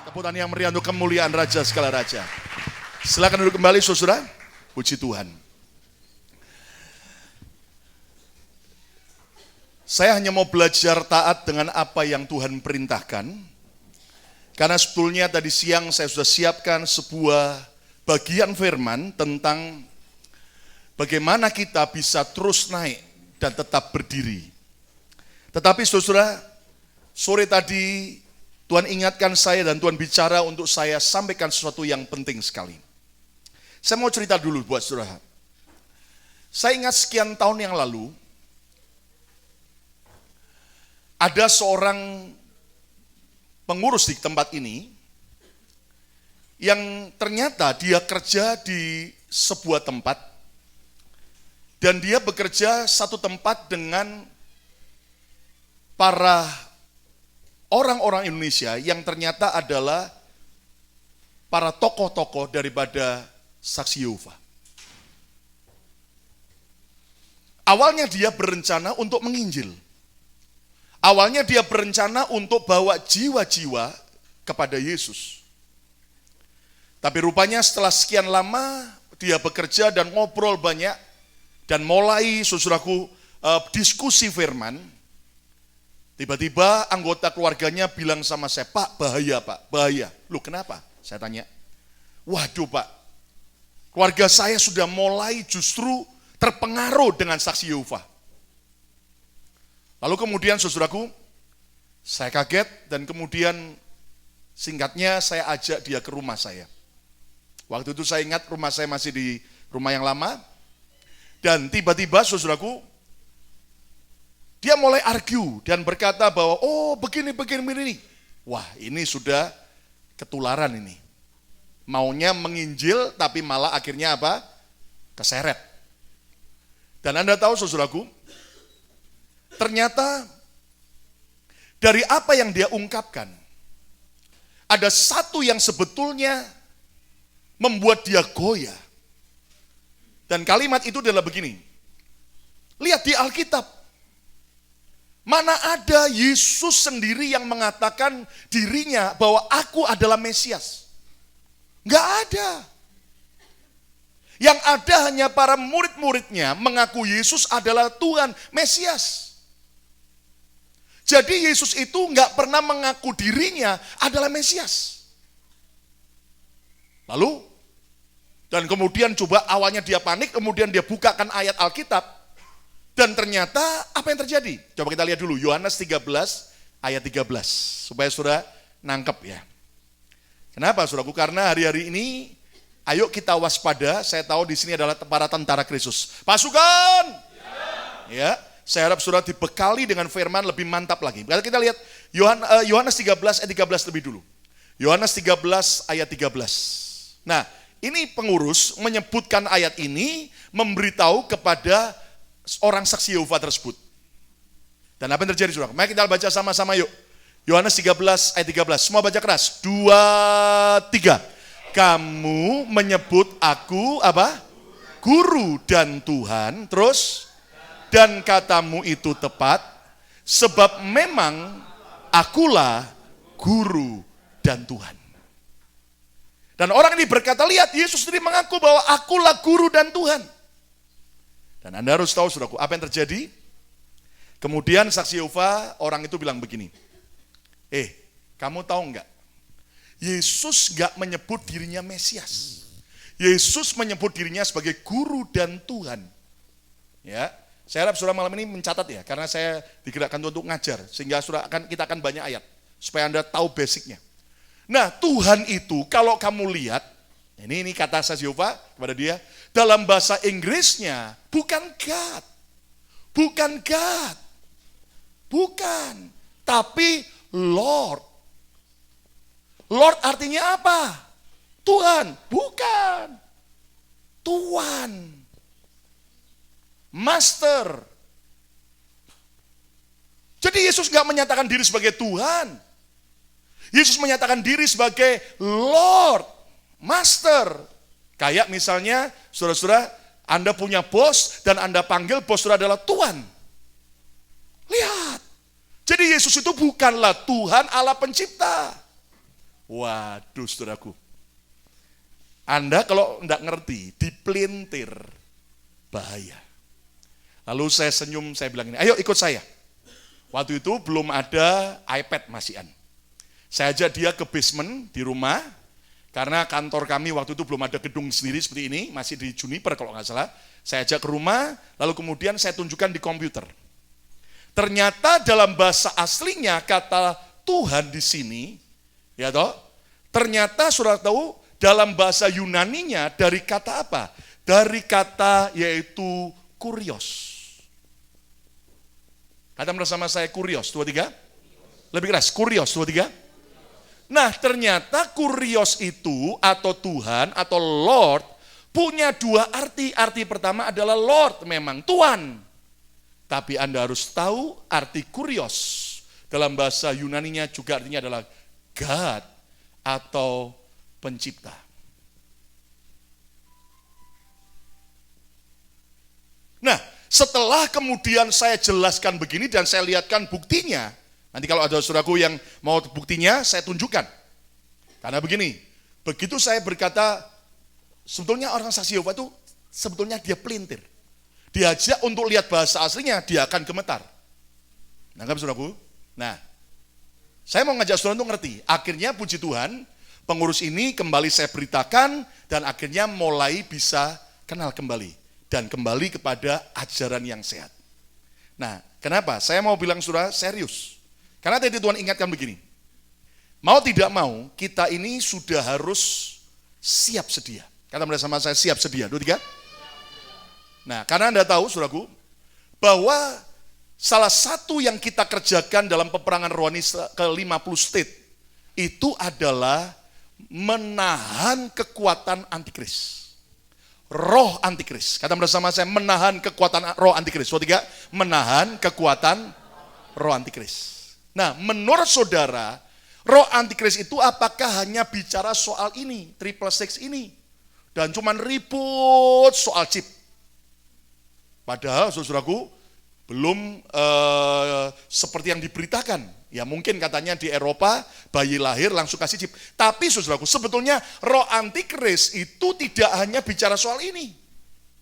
Tepuk tangan yang meriah untuk kemuliaan Raja segala Raja. Silakan duduk kembali saudara. Puji Tuhan. Saya hanya mau belajar taat dengan apa yang Tuhan perintahkan. Karena sebetulnya tadi siang saya sudah siapkan sebuah bagian firman tentang bagaimana kita bisa terus naik dan tetap berdiri. Tetapi saudara, sore tadi Tuhan ingatkan saya dan Tuhan bicara untuk saya sampaikan sesuatu yang penting sekali. Saya mau cerita dulu buat saudara. Saya ingat sekian tahun yang lalu, ada seorang pengurus di tempat ini yang ternyata dia kerja di sebuah tempat dan dia bekerja satu tempat dengan para orang-orang Indonesia yang ternyata adalah para tokoh-tokoh daripada Saksi Yehova. Awalnya dia berencana untuk menginjil. Awalnya dia berencana untuk bawa jiwa-jiwa kepada Yesus. Tapi rupanya setelah sekian lama dia bekerja dan ngobrol banyak dan mulai saudaraku diskusi firman. Tiba-tiba anggota keluarganya bilang sama saya, Pak, bahaya Pak, bahaya. Loh kenapa? Saya tanya. Waduh Pak, keluarga saya sudah mulai justru terpengaruh dengan Saksi Yehova. Lalu kemudian saudaraku, saya kaget dan kemudian singkatnya saya ajak dia ke rumah saya. Waktu itu saya ingat rumah saya masih di rumah yang lama. Dan tiba-tiba saudaraku, dia mulai argue dan berkata bahwa oh begini. Wah ini sudah ketularan ini. Maunya menginjil tapi malah akhirnya apa? Keseret. Dan Anda tahu saudaraku, ternyata dari apa yang dia ungkapkan, ada satu yang sebetulnya membuat dia goyah. Dan kalimat itu adalah begini. Lihat di Alkitab. Mana ada Yesus sendiri yang mengatakan dirinya bahwa aku adalah Mesias? Enggak ada. Yang ada hanya para murid-muridnya mengaku Yesus adalah Tuhan, Mesias. Jadi Yesus itu enggak pernah mengaku dirinya adalah Mesias. Lalu, dan kemudian coba awalnya dia panik, kemudian dia bukakan ayat Alkitab. Dan ternyata apa yang terjadi? Coba kita lihat dulu Yohanes 13 ayat 13 supaya saudara nangkep ya. Kenapa saudaraku? Karena hari-hari ini ayo kita waspada. Saya tahu di sini adalah para tentara Kristus. Pasukan! Ya, saya harap saudara dibekali dengan firman lebih mantap lagi. Kita lihat Yohanes 13 ayat 13 lebih dulu. Yohanes 13 ayat 13. Nah, ini pengurus menyebutkan ayat ini memberitahu kepada orang Saksi Yehova tersebut. Dan apa yang terjadi saudara? Mari kita baca sama-sama yuk. Yohanes 13 ayat 13. Semua baca keras. 2, 3. Kamu menyebut aku apa? Guru dan Tuhan. Terus, dan katamu itu tepat. Sebab memang akulah guru dan Tuhan. Dan orang ini berkata, lihat Yesus sendiri mengaku bahwa akulah guru dan Tuhan. Dan Anda harus tahu saudaraku, apa yang terjadi? Kemudian Saksi Yehova, orang itu bilang begini, kamu tahu enggak? Yesus enggak menyebut dirinya Mesias. Yesus menyebut dirinya sebagai guru dan Tuhan. Ya, saya harap saudara malam ini mencatat ya, karena saya digerakkan untuk ngajar, sehingga kita akan banyak ayat, supaya Anda tahu basicnya. Nah, Tuhan itu kalau kamu lihat, ini kata Saksi Yehova kepada dia, dalam bahasa Inggrisnya bukan God. Bukan God. Bukan. Tapi Lord. Lord artinya apa? Tuhan. Bukan. Tuan. Master. Jadi Yesus gak menyatakan diri sebagai Tuhan. Yesus menyatakan diri sebagai Lord. Master. Kayak misalnya, saudara-saudara, Anda punya bos dan Anda panggil bos saudara adalah Tuhan. Lihat. Jadi Yesus itu bukanlah Tuhan Allah pencipta. Waduh, saudaraku. Anda kalau enggak ngerti, dipelintir, bahaya. Lalu saya senyum, saya bilang ini, ayo ikut saya. Waktu itu belum ada iPad masihan. Saya ajak dia ke basement di rumah, karena kantor kami waktu itu belum ada gedung sendiri seperti ini, masih di Juniper kalau nggak salah. Saya ajak ke rumah, lalu kemudian saya tunjukkan di komputer. Ternyata dalam bahasa aslinya kata Tuhan di sini, ya toh, ternyata saudara tahu dalam bahasa Yunaninya dari kata apa? Dari kata yaitu kurios. Kata bersama saya kurios, 2-3. Lebih keras, kurios, 2-3. Nah ternyata kurios itu atau Tuhan atau Lord punya dua arti. Arti pertama adalah Lord, memang Tuhan. Tapi Anda harus tahu arti kurios dalam bahasa Yunaninya juga artinya adalah God atau pencipta. Nah, setelah kemudian saya jelaskan begini dan saya lihatkan buktinya, nanti kalau ada saudaraku yang mau buktinya, saya tunjukkan. Karena begini, begitu saya berkata, sebetulnya orang saksi Yehova itu sebetulnya dia pelintir. Diajak untuk lihat bahasa aslinya, dia akan gemetar. Nangkap saudaraku? Nah, saya mau ngajak saudara untuk ngerti. Akhirnya puji Tuhan, pengurus ini kembali saya beritakan, dan akhirnya mulai bisa kenal kembali. Dan kembali kepada ajaran yang sehat. Nah, kenapa? Saya mau bilang saudara serius. Karena tadi Tuhan ingatkan begini. Mau tidak mau, kita ini sudah harus siap sedia. Kata bersama saya, siap sedia. 2-3. Nah, karena Anda tahu, saudaraku, bahwa salah satu yang kita kerjakan dalam peperangan rohani ke-50 state, itu adalah menahan kekuatan antikris. Roh antikris. Kata bersama saya, menahan kekuatan roh antikris. 2-3, menahan kekuatan roh antikris. Nah, menurut saudara, roh antikris itu apakah hanya bicara soal ini, 666 ini, dan cuman ribut soal chip? Padahal saudaraku belum seperti yang diberitakan. Ya mungkin katanya di Eropa bayi lahir langsung kasih chip. Tapi saudaraku sebetulnya roh antikris itu tidak hanya bicara soal ini.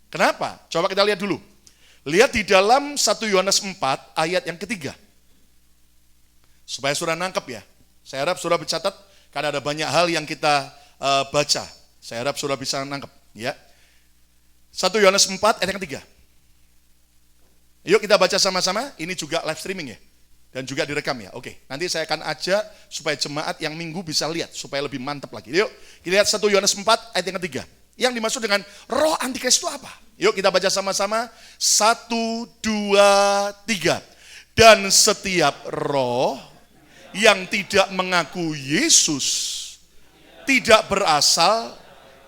Kenapa? Coba kita lihat dulu. Lihat di dalam 1 Yohanes 4 ayat yang ketiga. Supaya saudara nangkep ya. Saya harap saudara bercatat karena ada banyak hal yang kita baca. Saya harap saudara bisa nangkep ya. 1 Yohanes 4 ayat yang ketiga. Yuk kita baca sama-sama, ini juga live streaming ya, dan juga direkam ya, oke. Nanti saya akan ajak supaya jemaat yang minggu bisa lihat, supaya lebih mantap lagi. Yuk, kita lihat 1 Yohanes 4 ayat yang ketiga. Yang dimaksud dengan roh antikris itu apa? Yuk kita baca sama-sama, 1, 2, 3. Dan setiap roh yang tidak mengaku Yesus tidak berasal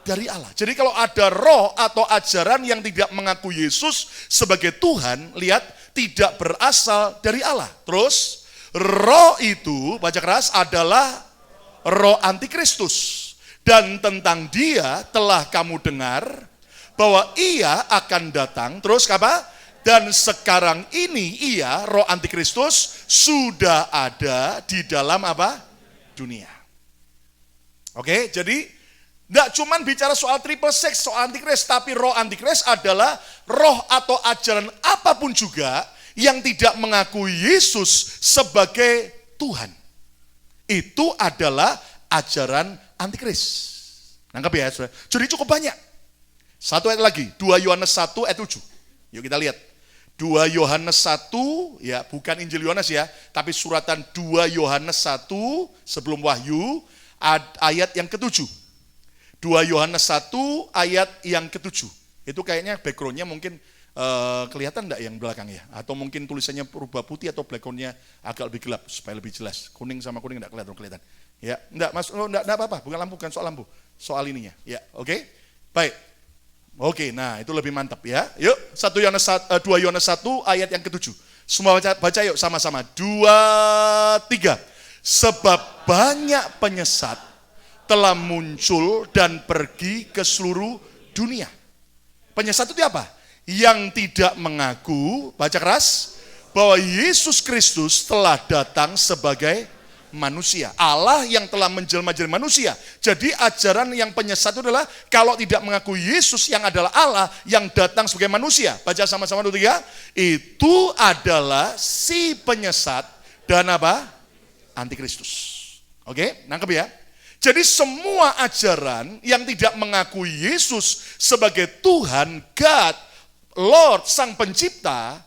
dari Allah. Jadi kalau ada roh atau ajaran yang tidak mengaku Yesus sebagai Tuhan, lihat, tidak berasal dari Allah. Terus, roh itu, baca keras, adalah roh antikristus. Dan tentang dia telah kamu dengar bahwa ia akan datang, terus apa? Dan sekarang ini ia, roh antikristus, sudah ada di dalam apa? Dunia. Oke, jadi tidak cuma bicara soal 666, soal antikris, tapi roh antikris adalah roh atau ajaran apapun juga yang tidak mengakui Yesus sebagai Tuhan. Itu adalah ajaran antikris. Nangkep ya, saudara? Jadi cukup banyak. Satu ayat lagi, 2 Yohanes 1 ayat 7. Yuk kita lihat. 2 Yohanes 1, ya bukan Injil Yohanes ya, tapi suratan 2 Yohanes 1 sebelum Wahyu, ayat yang ke-7. 2 Yohanes 1 ayat yang ke-7. Itu kayaknya backgroundnya mungkin kelihatan enggak yang belakang ya? Atau mungkin tulisannya berubah putih atau backgroundnya agak lebih gelap supaya lebih jelas. Kuning sama kuning enggak kelihatan. Ya, enggak apa-apa, bukan lampu, bukan soal lampu. Soal ininya. Ya, oke. Baik. Oke, nah itu lebih mantap ya. Yuk, 2 Yohanes 1 ayat yang ke-7. Semua baca yuk sama-sama. 2, 3. Sebab banyak penyesat telah muncul dan pergi ke seluruh dunia. Penyesat itu apa? Yang tidak mengaku, baca keras, bahwa Yesus Kristus telah datang sebagai manusia. Allah yang telah menjelma jadi manusia. Jadi ajaran yang penyesat itu adalah kalau tidak mengakui Yesus yang adalah Allah yang datang sebagai manusia. Baca sama-sama 2, 3. Itu adalah si penyesat dan apa? Antikristus. Oke, nangkep ya? Jadi semua ajaran yang tidak mengakui Yesus sebagai Tuhan, God, Lord, Sang Pencipta,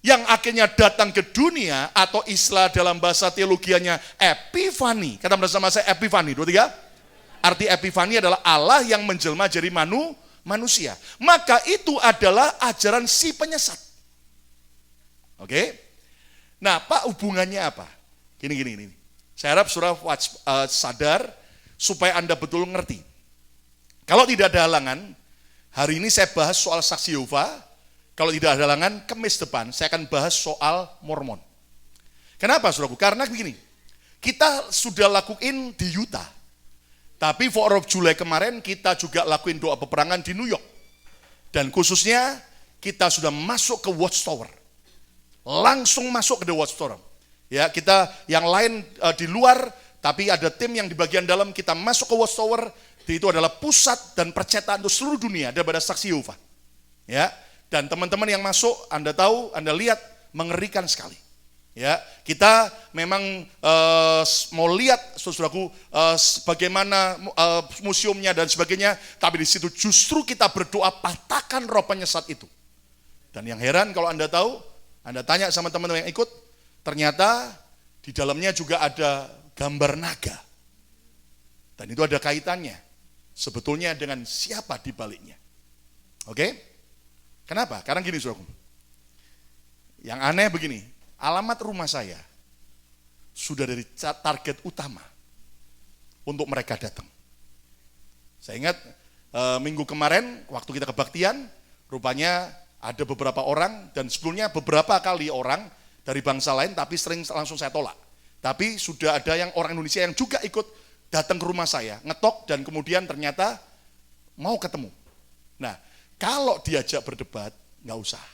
yang akhirnya datang ke dunia, atau istilah dalam bahasa teologianya epifani. Kata bersama saya epifani, 2, 3. Arti epifani adalah Allah yang menjelma jadi manusia. Maka itu adalah ajaran si penyesat. Oke? Nah, Pak, hubungannya apa? Gini. Saya harap saudara sadar supaya Anda betul ngerti. Kalau tidak ada halangan, hari ini saya bahas soal saksi Yehova. Kalau tidak ada halangan, Kamis depan saya akan bahas soal Mormon. Kenapa, saudaraku? Karena begini, kita sudah lakuin di Utah. Tapi 4 of July kemarin kita juga lakuin doa peperangan di New York. Dan khususnya kita sudah masuk ke Watchtower. Langsung masuk ke The Watchtower. Ya, kita yang lain di luar, tapi ada tim yang di bagian dalam, kita masuk ke Watchtower. Itu adalah pusat dan percetakan untuk seluruh dunia daripada saksi Yehova. Ya, dan teman-teman yang masuk, Anda tahu, Anda lihat, mengerikan sekali. Ya, kita memang mau lihat, saudaraku, bagaimana museumnya dan sebagainya, tapi di situ justru kita berdoa patahkan roh penyesat itu. Dan yang heran kalau Anda tahu, Anda tanya sama teman-teman yang ikut, ternyata di dalamnya juga ada gambar naga. Dan itu ada kaitannya sebetulnya dengan siapa di baliknya. Oke? Kenapa? Karena gini, saudaraku. Yang aneh begini, alamat rumah saya sudah dari target utama untuk mereka datang. Saya ingat minggu kemarin waktu kita kebaktian, rupanya ada beberapa orang, dan sebelumnya beberapa kali orang dari bangsa lain, tapi sering langsung saya tolak. Tapi sudah ada yang orang Indonesia yang juga ikut datang ke rumah saya, ngetok, dan kemudian ternyata mau ketemu. Nah, kalau diajak berdebat, nggak usah.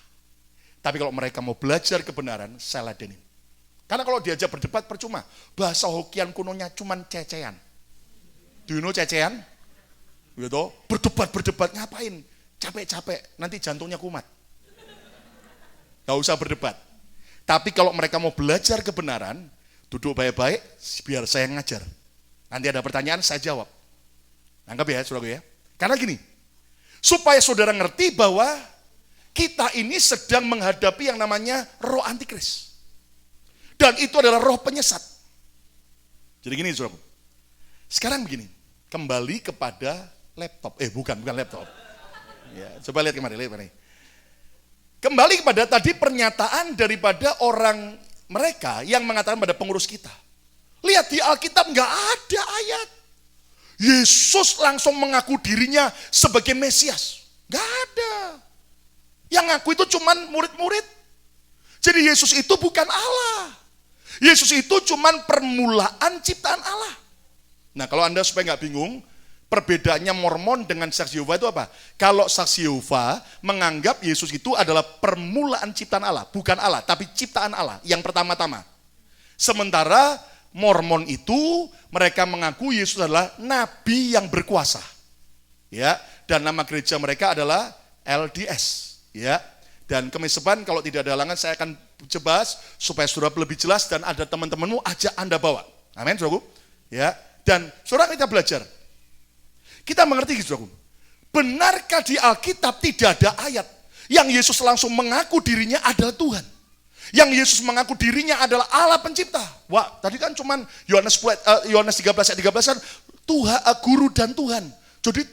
Tapi kalau mereka mau belajar kebenaran, saya ladenin. Karena kalau diajak berdebat percuma. Bahasa Hokian kunonya cuman cecean. Do you know cecean? Gitu. Berdebat ngapain? Capek-capek, nanti jantungnya kumat. Nggak usah berdebat. Tapi kalau mereka mau belajar kebenaran, duduk baik-baik, biar saya ngajar. Nanti ada pertanyaan, saya jawab. Anggap ya, saudara ya. Karena gini, supaya saudara ngerti bahwa kita ini sedang menghadapi yang namanya roh antikris. Dan itu adalah roh penyesat. Jadi gini, saudara. Sekarang begini, kembali kepada laptop. Bukan laptop. Ya, coba lihat kemarin. Kembali kepada tadi pernyataan daripada orang mereka yang mengatakan pada pengurus kita. Lihat di Alkitab nggak ada ayat Yesus langsung mengaku dirinya sebagai Mesias. Nggak ada. Yang ngaku itu cuman murid-murid. Jadi Yesus itu bukan Allah. Yesus itu cuman permulaan ciptaan Allah. Nah, kalau Anda supaya nggak bingung, perbedaannya Mormon dengan saksi Yehova itu apa? Kalau saksi Yehova menganggap Yesus itu adalah permulaan ciptaan Allah, bukan Allah, tapi ciptaan Allah yang pertama-tama. Sementara Mormon itu mereka mengaku Yesus adalah nabi yang berkuasa. Ya, dan nama gereja mereka adalah LDS, ya. Dan Kamis depan kalau tidak ada halangan saya akan bahas supaya saudara lebih jelas, dan ada teman-temanmu ajak Anda bawa. Amin, saudaraku. Ya, dan saudara kita belajar. Kita mengerti, saudaraku. Benarkah di Alkitab tidak ada ayat yang Yesus langsung mengaku dirinya adalah Tuhan? Yang Yesus mengaku dirinya adalah Allah pencipta. Wah, tadi kan cuman Yohanes 13 ayat 13 kan Tuhan, guru dan Tuhan. Jadi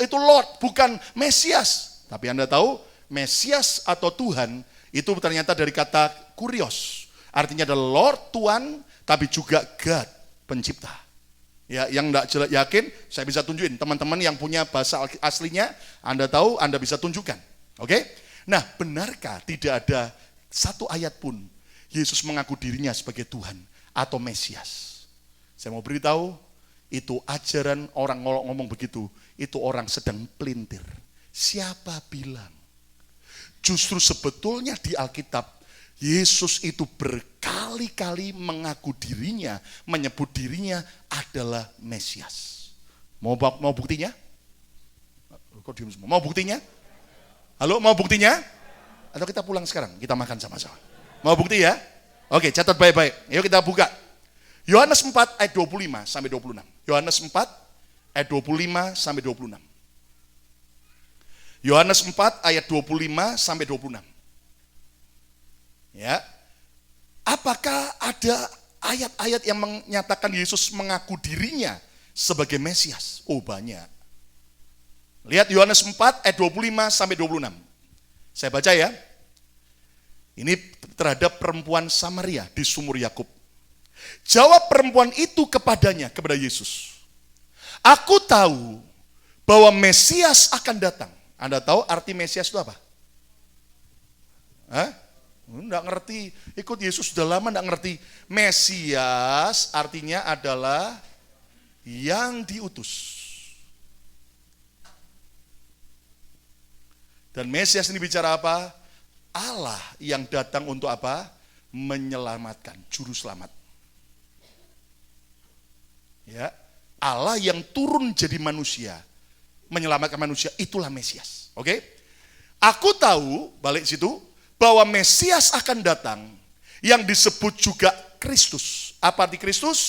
itu Lord, bukan Mesias. Tapi Anda tahu, Mesias atau Tuhan itu ternyata dari kata kurios. Artinya adalah Lord, Tuhan, tapi juga God, pencipta. Ya, yang enggak yakin, saya bisa tunjukin. Teman-teman yang punya bahasa aslinya, Anda tahu, Anda bisa tunjukkan. Oke? Nah, benarkah tidak ada satu ayat pun Yesus mengaku dirinya sebagai Tuhan atau Mesias? Saya mau beritahu, itu ajaran orang ngomong begitu, itu orang sedang pelintir. Siapa bilang? Justru sebetulnya di Alkitab, Yesus itu berkali berkali-kali mengaku dirinya, menyebut dirinya adalah Mesias. Mau buktinya? Kok diem semua? Mau buktinya? Halo, mau buktinya? Atau kita pulang sekarang, kita makan sama-sama. Mau bukti ya? Oke, catat baik-baik. Yuk kita buka. Yohanes 4 ayat 25 sampai 26. Yohanes 4 ayat 25 sampai 26. Yohanes 4 ayat 25 sampai 26. Ya. Apakah ada ayat-ayat yang menyatakan Yesus mengaku dirinya sebagai Mesias? Oh, banyak. Lihat Yohanes 4 ayat 25 sampai 26. Saya baca ya. Ini terhadap perempuan Samaria di sumur Yakub. Jawab perempuan itu kepadanya, kepada Yesus. Aku tahu bahwa Mesias akan datang. Anda tahu arti Mesias itu apa? Hah? Enggak ngerti. Ikut Yesus sudah lama enggak ngerti. Mesias artinya adalah yang diutus. Dan Mesias ini bicara apa? Allah yang datang untuk apa? Menyelamatkan, juru selamat. Ya, Allah yang turun jadi manusia, menyelamatkan manusia, itulah Mesias. Oke? Aku tahu, balik situ, bahwa Mesias akan datang yang disebut juga Kristus. Apa arti Kristus?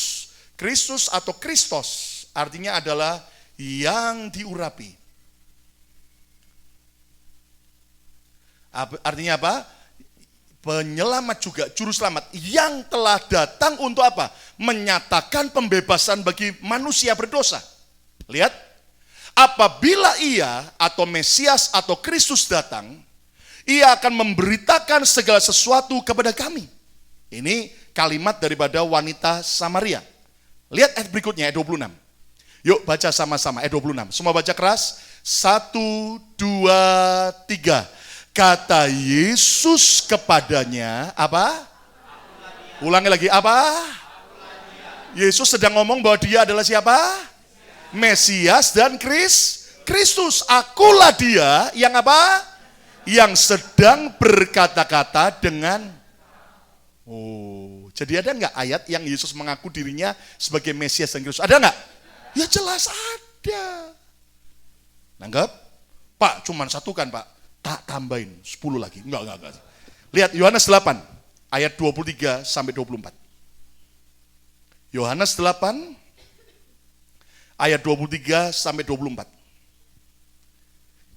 Kristus atau Kristos artinya adalah yang diurapi. Artinya apa? Penyelamat juga, juru selamat yang telah datang untuk apa? Menyatakan pembebasan bagi manusia berdosa. Lihat, apabila ia atau Mesias atau Kristus datang, ia akan memberitakan segala sesuatu kepada kami. Ini kalimat daripada wanita Samaria. Lihat ayat berikutnya, ayat 26. Yuk baca sama-sama, ayat 26. Semua baca keras. 1, 2, 3. Kata Yesus kepadanya, apa? Ulangi lagi, apa? Yesus sedang ngomong bahwa dia adalah siapa? Mesias dan Kristus. Akulah dia yang apa? Yang sedang berkata-kata dengan. Oh, jadi ada enggak ayat yang Yesus mengaku dirinya sebagai Mesias dan Kristus? Ada enggak? Ya jelas ada. Nanggap? Pak, cuman satu kan Pak? Tak tambahin 10 lagi. Enggak. Lihat Yohanes 8 ayat 23 sampai 24. Yohanes 8 ayat 23 sampai 24.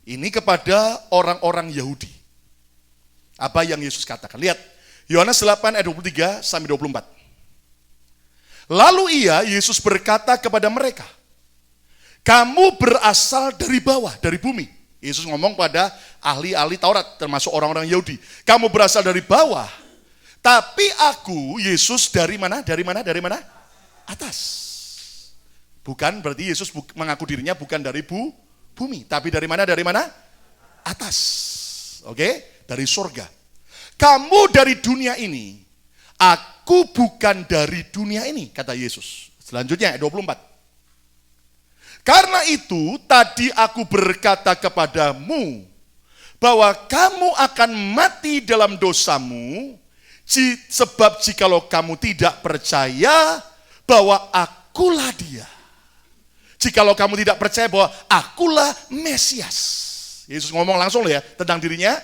Ini kepada orang-orang Yahudi. Apa yang Yesus katakan? Lihat Yohanes 8 ayat 23 sampai 24. Lalu Yesus berkata kepada mereka, kamu berasal dari bawah, dari bumi. Yesus ngomong pada ahli-ahli Taurat, termasuk orang-orang Yahudi. Kamu berasal dari bawah, tapi aku, Yesus dari mana? Dari mana? Atas. Bukan, berarti Yesus mengaku dirinya bukan dari bumi, tapi dari mana? Atas. Oke? Dari surga. Kamu dari dunia ini, aku bukan dari dunia ini, kata Yesus. Selanjutnya, ayat 24. Karena itu tadi aku berkata kepadamu bahwa kamu akan mati dalam dosamu, sebab jikalau kamu tidak percaya bahwa akulah dia. Jikalau kamu tidak percaya bahwa akulah Mesias. Yesus ngomong langsung ya tentang dirinya,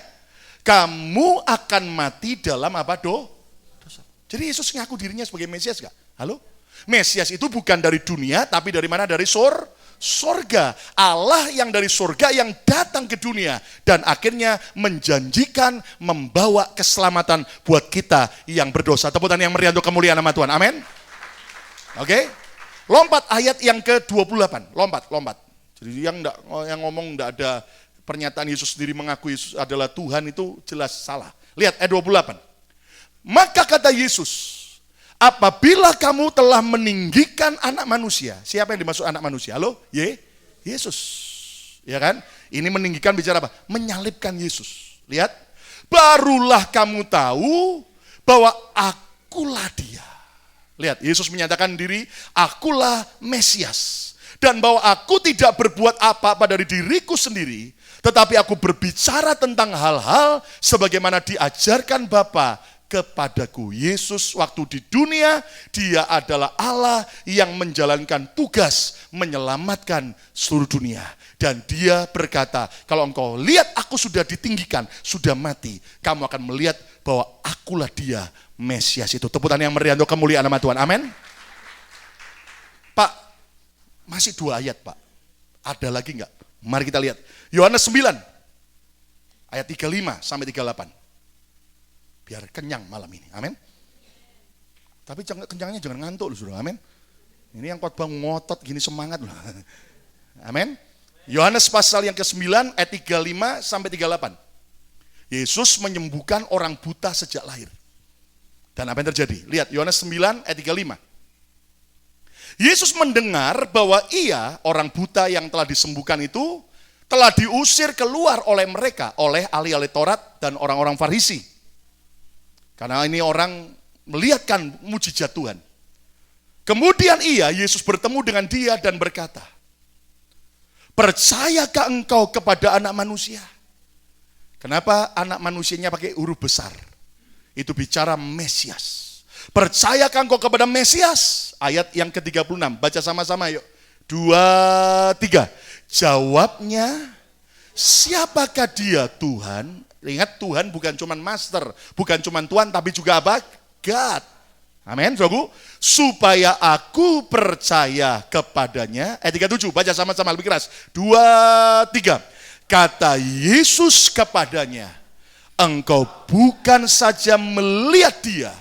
kamu akan mati dalam apa? Dosa. Jadi Yesus ngaku dirinya sebagai Mesias gak? Halo? Mesias itu bukan dari dunia, tapi dari mana? Dari surga. Allah yang dari surga yang datang ke dunia dan akhirnya menjanjikan membawa keselamatan buat kita yang berdosa. Tepuk tangan yang meriah untuk kemuliaan nama Tuhan. Amin. Oke. Lompat ayat yang ke-28. Lompat. Jadi yang ngomong enggak ada pernyataan Yesus sendiri mengaku Yesus adalah Tuhan itu jelas salah. Lihat ayat 28. Maka kata Yesus, apabila kamu telah meninggikan anak manusia. Siapa yang dimaksud anak manusia? Halo? Yesus. Ya kan? Ini meninggikan bicara apa? Menyalibkan Yesus. Lihat. Barulah kamu tahu bahwa akulah dia. Lihat, Yesus menyatakan diri, akulah Mesias. Dan bahwa aku tidak berbuat apa-apa dari diriku sendiri, tetapi aku berbicara tentang hal-hal sebagaimana diajarkan Bapa kepadaku. Yesus waktu di dunia, dia adalah Allah yang menjalankan tugas menyelamatkan seluruh dunia. Dan dia berkata, kalau engkau lihat aku sudah ditinggikan, sudah mati, kamu akan melihat bahwa akulah dia, Mesias itu. Tepuk tangan yang meriah untuk kemuliaan nama Tuhan. Amin. Pak, masih 2 ayat Pak. Ada lagi enggak? Mari kita lihat. Yohanes 9, ayat 35 sampai 38. Biar kenyang malam ini, amin. Tapi kenyangnya jangan ngantuk loh saudara, amin. Ini yang khotbah ngotot gini semangat loh, amin. Yohanes pasal yang ke-9 ayat 35 sampai 38. Yesus menyembuhkan orang buta sejak lahir. Dan apa yang terjadi? Lihat Yohanes 9 ayat 35. Yesus mendengar bahwa ia, orang buta yang telah disembuhkan itu, telah diusir keluar oleh mereka, oleh ahli-ahli Taurat dan orang-orang Farisi. Karena ini orang melihatkan mujizat Tuhan. Kemudian Yesus bertemu dengan dia dan berkata, percayakah engkau kepada anak manusia? Kenapa anak manusianya pakai huruf besar? Itu bicara Mesias. Percayakah engkau kepada Mesias? Ayat yang ke-36, baca sama-sama yuk. 2, 3. Jawabnya, siapakah dia Tuhan? Ingat Tuhan bukan cuma master, bukan cuma Tuhan tapi juga apa? God. Amin, saudaraku. Supaya aku percaya kepadanya. Ayat 37, baca sama-sama lebih keras. 2, 3. Kata Yesus kepadanya, engkau bukan saja melihat dia,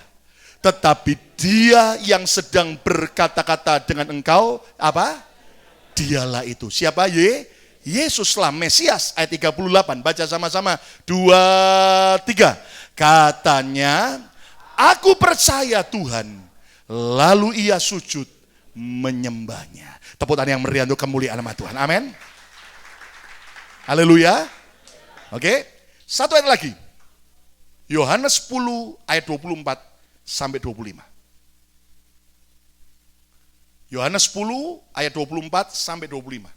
tetapi dia yang sedang berkata-kata dengan engkau, apa? Dialah itu. Siapa? Yesuslah Mesias. Ayat 38, baca sama-sama. 2, 3. Katanya, aku percaya Tuhan. Lalu ia sujud menyembahnya. Tepuk tangan yang meriah untuk kemuliaan nama Tuhan. Amin. Haleluya. Oke. Satu ayat lagi. Yohanes 10 ayat 24 sampai 25. Yohanes 10 ayat 24 sampai 25.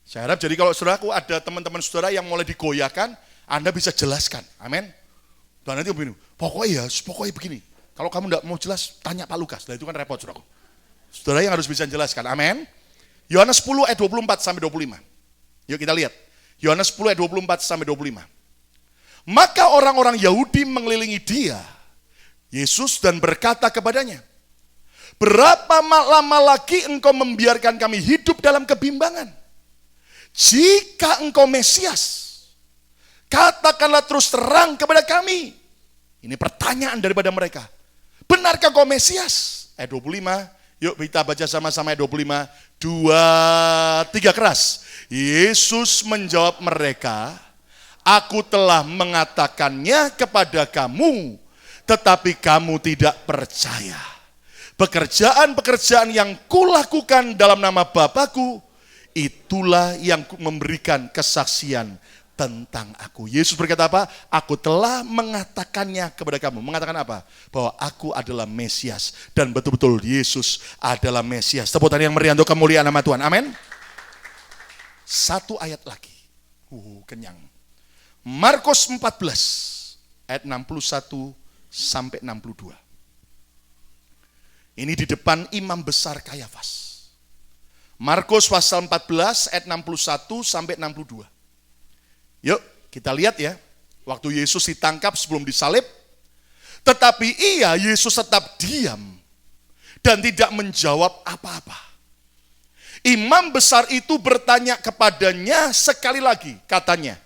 Saya harap jadi kalau saudaraku ada teman-teman saudara yang mulai digoyahkan, Anda bisa jelaskan. Amin. Dan nanti begini, pokoknya begini. Kalau kamu tidak mau jelas, tanya Pak Lukas. Nah itu kan repot saudaraku. Saudara yang harus bisa jelaskan. Amin. Yohanes 10 ayat 24 sampai 25. Yuk kita lihat. Yohanes 10 ayat 24 sampai 25. Maka orang-orang Yahudi mengelilingi dia, Yesus, dan berkata kepadanya, berapa lama lagi engkau membiarkan kami hidup dalam kebimbangan? Jika engkau Mesias, katakanlah terus terang kepada kami. Ini pertanyaan daripada mereka. Benarkah engkau Mesias? Ayat 25, yuk kita baca sama-sama ayat 25. 2, 3 keras. Yesus menjawab mereka, aku telah mengatakannya kepada kamu, tetapi kamu tidak percaya. Pekerjaan-pekerjaan yang kulakukan dalam nama Bapa-Ku, itulah yang memberikan kesaksian tentang aku. Yesus berkata apa? Aku telah mengatakannya kepada kamu. Mengatakan apa? Bahwa aku adalah Mesias. Dan betul-betul Yesus adalah Mesias. Tepuk tangan yang meriah untuk kemuliaan nama Tuhan. Amin. Satu ayat lagi. Kenyang. Markus 14 ayat 61 sampai 62. Ini di depan imam besar Kayafas. Markus pasal 14 ayat 61 sampai 62. Yuk kita lihat ya. Waktu Yesus ditangkap sebelum disalib. Tetapi Yesus tetap diam. Dan tidak menjawab apa-apa. Imam besar itu bertanya kepadanya sekali lagi. Katanya,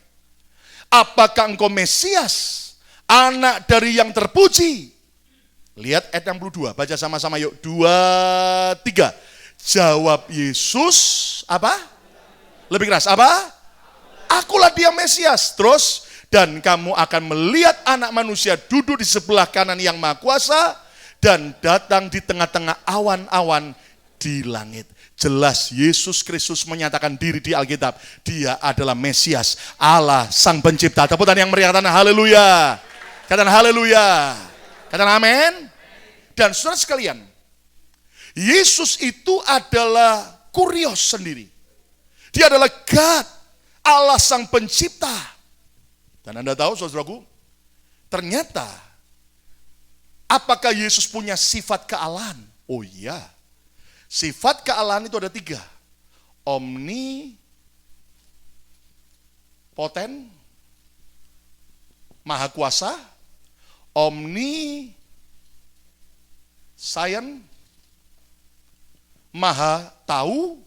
apakah engkau Mesias? Anak dari yang terpuji? Lihat ayat 62. Baca sama-sama yuk. 2, 3. Jawab Yesus, apa? Lebih keras, apa? Akulah dia Mesias. Terus, dan kamu akan melihat anak manusia duduk di sebelah kanan yang maha kuasa, dan datang di tengah-tengah awan-awan di langit. Jelas Yesus Kristus menyatakan diri di Alkitab. Dia adalah Mesias, Allah Sang Pencipta. Tepuk tangan yang meriah, katakan haleluya. Katakan haleluya. Katakan amin. Dan saudara sekalian, Yesus itu adalah kurios sendiri. Dia adalah God, Allah Sang Pencipta. Dan Anda tahu saudaraku, ternyata Apakah Yesus punya sifat kealahan? Oh iya. Sifat kealahan itu ada 3. Omnipoten, maha kuasa, omniscient, maha tahu,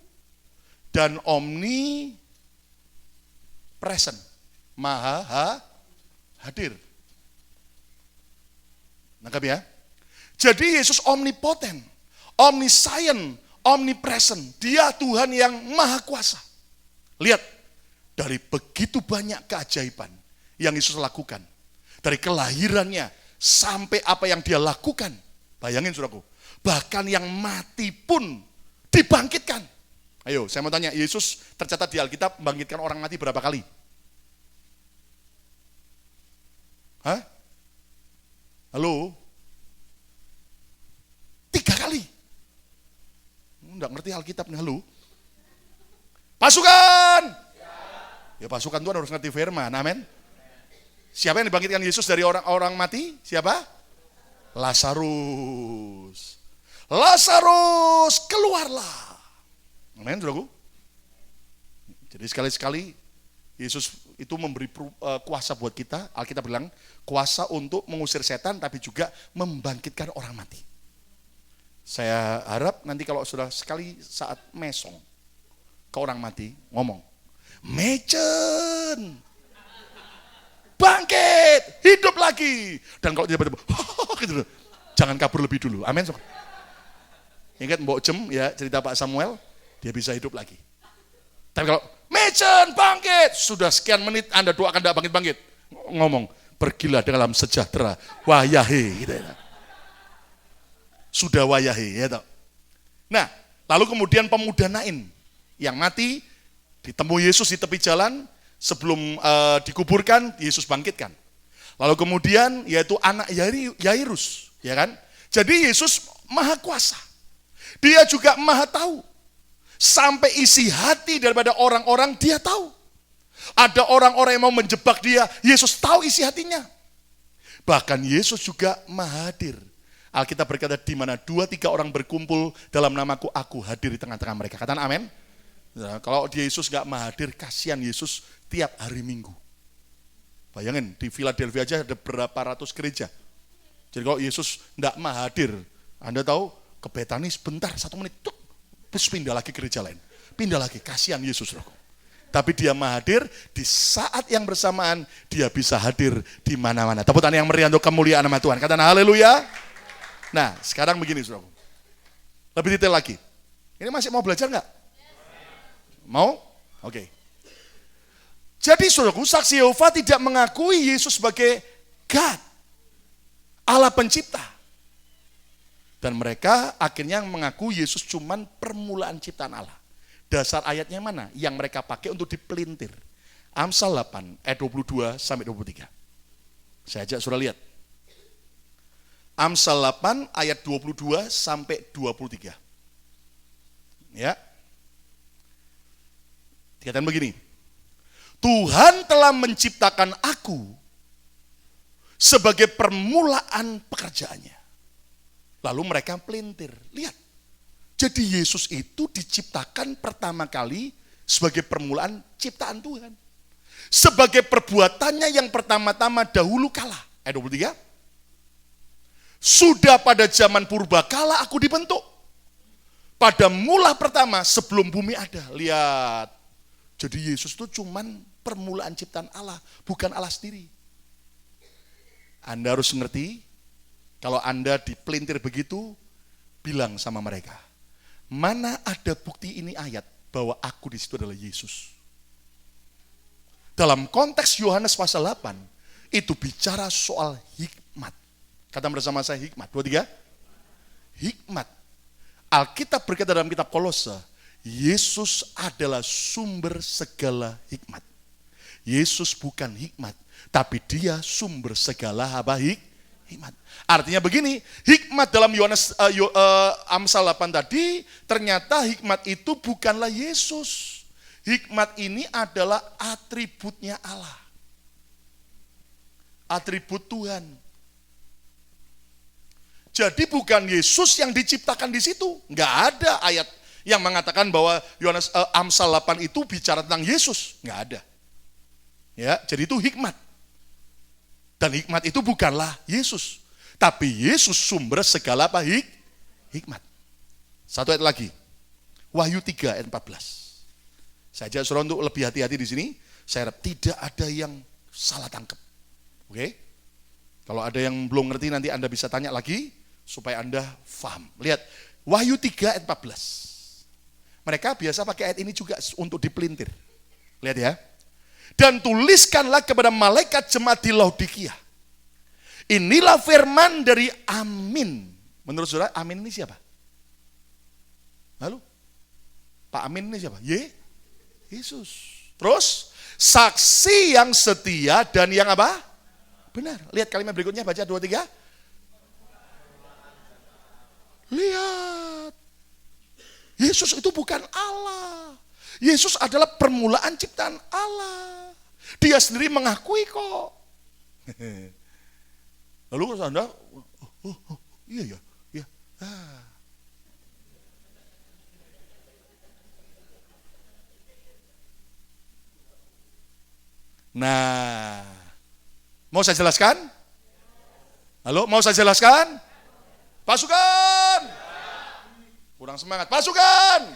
dan omnipresent, maha hadir. Nangkap ya? Jadi Yesus omnipoten, omniscient, omnipresent. Dia Tuhan yang maha kuasa. Lihat, dari begitu banyak keajaiban yang Yesus lakukan. Dari kelahirannya sampai apa yang dia lakukan. Bayangin saudaraku, bahkan yang mati pun dibangkitkan. Ayo, saya mau tanya, Yesus tercatat di Alkitab membangkitkan orang mati berapa kali? Hah? Halo? 3 kali. Enggak ngerti Alkitab nih, halo? Pasukan! Ya pasukan Tuhan harus ngerti firman, amin. Siapa yang dibangkitkan Yesus dari orang mati? Siapa? Lazarus. Lazarus, keluarlah. Amin, saudaraku. Jadi sekali-sekali Yesus itu memberi kuasa buat kita. Alkitab bilang kuasa untuk mengusir setan, tapi juga membangkitkan orang mati. Saya harap nanti kalau sudah sekali saat mesong ke orang mati, ngomong, Mecen, bangkit, hidup lagi. Dan kalau tiba-tiba, gitu, jangan kabur lebih dulu. Amin. Ingat Mbok Jem ya, cerita Pak Samuel, dia bisa hidup lagi. Tapi kalau Mecen, bangkit, sudah sekian menit Anda doakan tidak bangkit-bangkit, ngomong, pergilah dalam sejahtera, wayahe, gitu ya. Sudah wayahe, ya toh. Nah, lalu kemudian pemuda Nain yang mati ditemu Yesus di tepi jalan sebelum dikuburkan, Yesus bangkitkan. Lalu kemudian yaitu anak Yairus, ya kan? Jadi Yesus maha kuasa. Dia juga maha tahu. Sampai isi hati daripada orang-orang dia tahu. Ada orang-orang yang mau menjebak dia, Yesus tahu isi hatinya. Bahkan Yesus juga maha hadir. Alkitab berkata, di mana 2-3 orang berkumpul dalam namaku, aku hadir di tengah-tengah mereka. Katakan amin. Nah, kalau Yesus gak maha hadir, kasihan Yesus tiap hari Minggu. Bayangin, di Philadelphia aja ada berapa ratus gereja. Jadi kalau Yesus gak maha hadir, Anda tahu, ke Betani sebentar, 1 menit, terus pindah lagi gereja lain. Pindah lagi, kasihan Yesus. Tapi dia maha hadir, di saat yang bersamaan, dia bisa hadir di mana-mana. Tepuk tangan yang meriah untuk kemuliaan nama Tuhan. Katakan haleluya. Nah, sekarang begini, saudaraku. Lebih detail lagi. Ini masih mau belajar nggak? Mau? Oke. Jadi, saudaraku, saksi Yehova tidak mengakui Yesus sebagai God, Allah pencipta. Dan mereka akhirnya mengaku Yesus cuman permulaan ciptaan Allah. Dasar ayatnya mana? Yang mereka pakai untuk dipelintir. Amsal 8 ayat 22 sampai 23. Saya ajak saudara lihat. Amsal 8 ayat 22 sampai 23. Ya. Dikatakan begini. Tuhan telah menciptakan aku sebagai permulaan pekerjaannya. Lalu mereka pelintir. Lihat. Jadi Yesus itu diciptakan pertama kali sebagai permulaan ciptaan Tuhan. Sebagai perbuatannya yang pertama-tama dahulu kala. Ayat 23. Sudah pada zaman purbakala aku dibentuk. Pada mula pertama sebelum bumi ada. Lihat. Jadi Yesus itu cuman permulaan ciptaan Allah, bukan Allah sendiri. Anda harus ngerti, kalau Anda dipelintir begitu, bilang sama mereka, mana ada bukti ini ayat bahwa aku di situ adalah Yesus. Dalam konteks Yohanes pasal 8, itu bicara soal hikmat. Kata bersama saya hikmat. 2, 3. Hikmat. Alkitab berkata dalam kitab Kolose, Yesus adalah sumber segala hikmat. Yesus bukan hikmat, tapi dia sumber segala hikmat. Artinya begini, hikmat dalam Yohanes Amsal 8 tadi, ternyata hikmat itu bukanlah Yesus. Hikmat ini adalah atributnya Allah. Atribut Tuhan. Jadi bukan Yesus yang diciptakan di situ. Nggak ada ayat yang mengatakan bahwa Amsal 8 itu bicara tentang Yesus. Nggak ada. Ya, jadi itu hikmat. Dan hikmat itu bukanlah Yesus. Tapi Yesus sumber segala apa? Hikmat. Satu ayat lagi. Wahyu 3 ayat 14. Saya ajak saudara untuk lebih hati-hati di sini. Saya harap tidak ada yang salah tangkap. Oke? Kalau ada yang belum ngerti nanti Anda bisa tanya lagi supaya Anda paham. Lihat, Wahyu 3 ayat 14. Mereka biasa pakai ayat ini juga untuk dipelintir. Lihat ya. Dan tuliskanlah kepada malaikat jemaat di Laodikia. Inilah firman dari Amin. Menurut saudara, Amin ini siapa? Halo? Pak Amin ini siapa? Yesus. Terus, saksi yang setia dan yang apa? Benar. Lihat kalimat berikutnya, baca 2, 3. Lihat. Yesus itu bukan Allah. Yesus adalah permulaan ciptaan Allah. Dia sendiri mengakui kok. Lalu kalau Anda, iya. Nah, mau saya jelaskan? Halo, mau saya jelaskan? Pasukan! Kurang semangat, pasukan!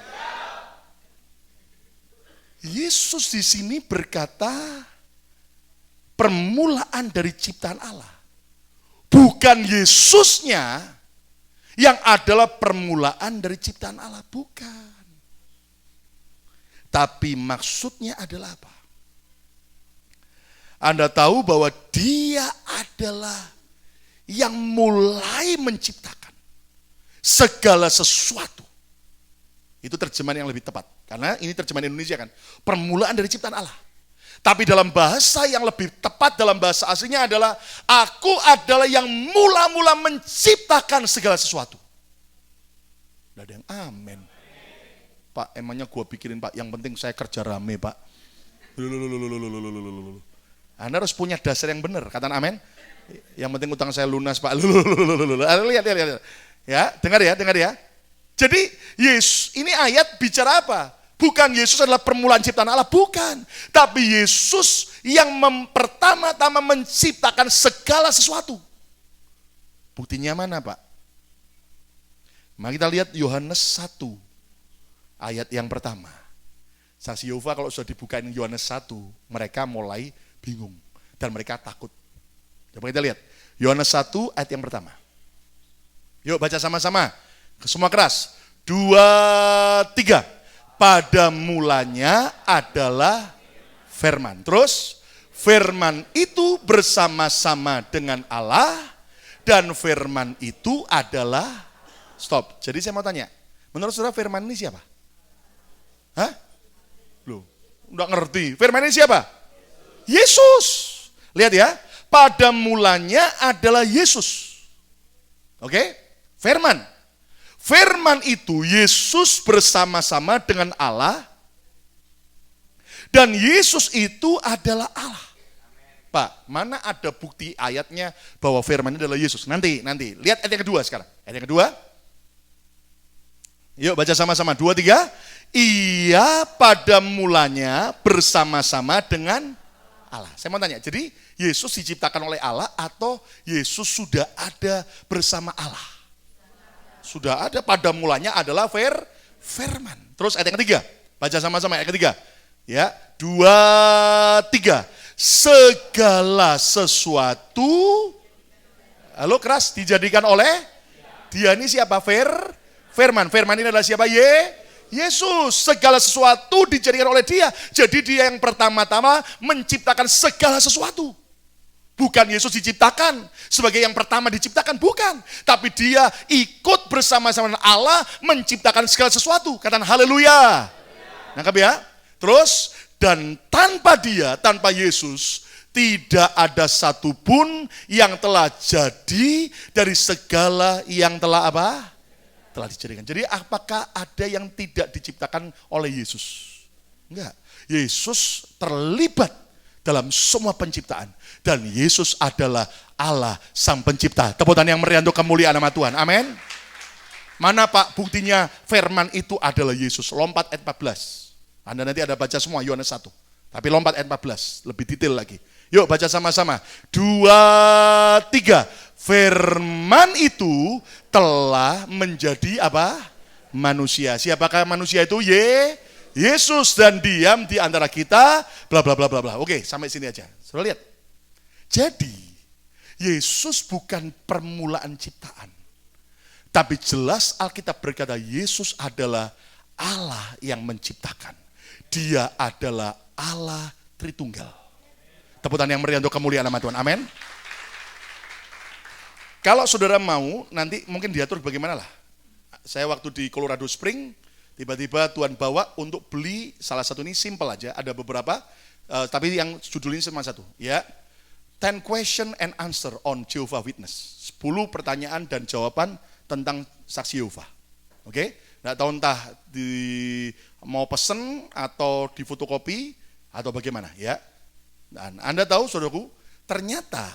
Yesus di sini berkata permulaan dari ciptaan Allah. Bukan Yesusnya yang adalah permulaan dari ciptaan Allah, bukan. Tapi maksudnya adalah apa? Anda tahu bahwa Dia adalah yang mulai menciptakan segala sesuatu. Itu terjemahan yang lebih tepat. Karena ini terjemahan Indonesia kan. Permulaan dari ciptaan Allah. Tapi dalam bahasa yang lebih tepat dalam bahasa aslinya adalah aku adalah yang mula-mula menciptakan segala sesuatu. Tidak ada yang amin. Pak, emangnya gua pikirin Pak, yang penting saya kerja rame Pak. Anda harus punya dasar yang benar, katakan amin. Yang penting utang saya lunas Pak. Lihat. Ya, dengar ya. Jadi Yesus, ini ayat bicara apa? Bukan Yesus adalah permulaan ciptaan Allah, bukan. Tapi Yesus yang pertama-tama menciptakan segala sesuatu. Buktinya mana Pak? Mari kita lihat Yohanes 1, ayat yang pertama. Saksi Yehova kalau sudah dibukain Yohanes 1, mereka mulai bingung. Dan mereka takut. Coba kita lihat. Yohanes 1, ayat yang pertama. Yuk baca sama-sama. Semua keras. 2, 3. Pada mulanya adalah firman. Terus, firman itu bersama-sama dengan Allah dan firman itu adalah stop. Jadi saya mau tanya, menurut saudara firman ini siapa? Hah? Loh, enggak ngerti. Firman ini siapa? Yesus. Lihat ya, pada mulanya adalah Yesus. Oke? Firman. Firman itu Yesus bersama-sama dengan Allah dan Yesus itu adalah Allah. Pak, mana ada bukti ayatnya bahwa firman ini adalah Yesus? Nanti. Lihat ayat yang kedua sekarang. Ayat yang kedua. Yuk baca sama-sama. 2, 3. Ia pada mulanya bersama-sama dengan Allah. Saya mau tanya, jadi Yesus diciptakan oleh Allah atau Yesus sudah ada bersama Allah? Sudah ada, pada mulanya adalah firman. Terus ayat yang ketiga, baca sama-sama ayat ketiga. Ya, 2, 3. Segala sesuatu, halo keras, dijadikan oleh Dia ini siapa? Firman. Firman ini adalah siapa? Yesus. Segala sesuatu dijadikan oleh Dia. Jadi Dia yang pertama-tama menciptakan segala sesuatu. Bukan Yesus diciptakan sebagai yang pertama diciptakan, bukan. Tapi Dia ikut bersama-sama dengan Allah menciptakan segala sesuatu. Katakan haleluya. Nangkap ya? Terus, dan tanpa Dia, tanpa Yesus, tidak ada satupun yang telah jadi dari segala yang telah apa? Telah dijadikan. Jadi apakah ada yang tidak diciptakan oleh Yesus? Enggak. Yesus terlibat dalam semua penciptaan. Dan Yesus adalah Allah Sang Pencipta. Tepuk tangan yang meriah untuk kemuliaan nama Tuhan. Amin. Mana Pak buktinya firman itu adalah Yesus? Lompat ayat 14. Anda nanti ada baca semua Yohanes 1. Tapi lompat ayat 14, lebih detail lagi. Yuk baca sama-sama. 2, 3. Firman itu telah menjadi apa? Manusia. Siapakah manusia itu? Yesus, dan diam di antara kita, bla bla bla bla bla. Oke, sampai sini aja. Sudah lihat? Jadi, Yesus bukan permulaan ciptaan. Tapi jelas Alkitab berkata Yesus adalah Allah yang menciptakan. Dia adalah Allah Tritunggal. Tepuk tangan yang meriah untuk kemuliaan nama Tuhan. Amin. Kalau saudara mau, nanti mungkin diatur bagaimana lah. Saya waktu di Colorado Spring, tiba-tiba Tuhan bawa untuk beli salah satu, ini simple aja, ada beberapa, tapi yang judulnya cuma satu. Ya, 10 question and answer on Jehovah Witness. 10 pertanyaan dan jawaban tentang saksi Yehova. Oke? Nggak tahu entah mau pesen atau di fotokopi atau bagaimana ya. Dan Anda tahu saudaraku, ternyata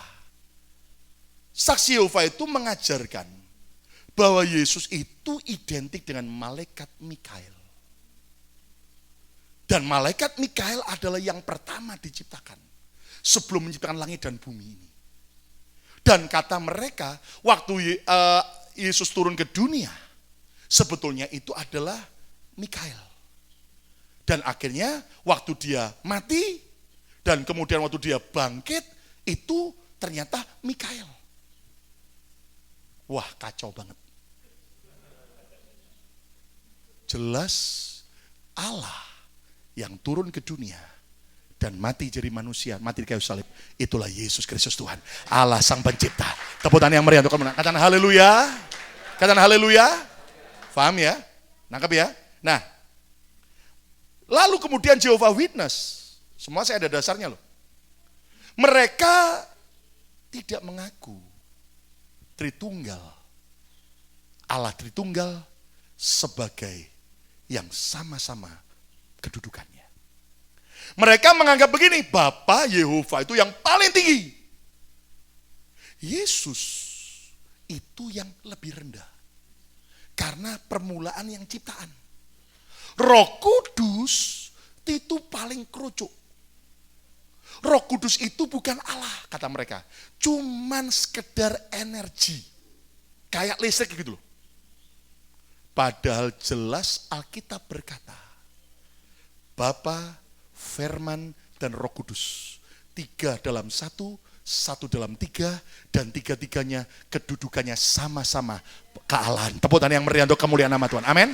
saksi Yehova itu mengajarkan bahwa Yesus itu identik dengan malaikat Mikael. Dan malaikat Mikael adalah yang pertama diciptakan sebelum menciptakan langit dan bumi ini. Dan kata mereka, waktu Yesus turun ke dunia, sebetulnya itu adalah Mikael. Dan akhirnya waktu dia mati, dan kemudian waktu dia bangkit, itu ternyata Mikael. Wah, kacau banget. Jelas Allah yang turun ke dunia dan mati jadi manusia, mati di kayu salib, itulah Yesus Kristus Tuhan, Allah Sang Pencipta. Tepuk tangan yang meriah untuk kamu. Katakan haleluya. Katakan haleluya. Paham ya? Nangkep ya? Nah, lalu kemudian Jehovah Witness, semua saya ada dasarnya loh. Mereka tidak mengaku Tritunggal, Allah Tritunggal sebagai yang sama-sama kedudukannya. Mereka menganggap begini, Bapa Yehova itu yang paling tinggi. Yesus itu yang lebih rendah. Karena permulaan yang ciptaan. Roh Kudus itu paling kerucuk. Roh Kudus itu bukan Allah, kata mereka. Cuman sekedar energi. Kayak listrik gitu loh. Padahal jelas Alkitab berkata, Bapa, Firman, dan Roh Kudus. 3 dalam 1, 1 dalam 3, dan 3-3-nya kedudukannya sama-sama kealahan. Tepuk tangan yang meriah untuk kemuliaan nama Tuhan. Amin.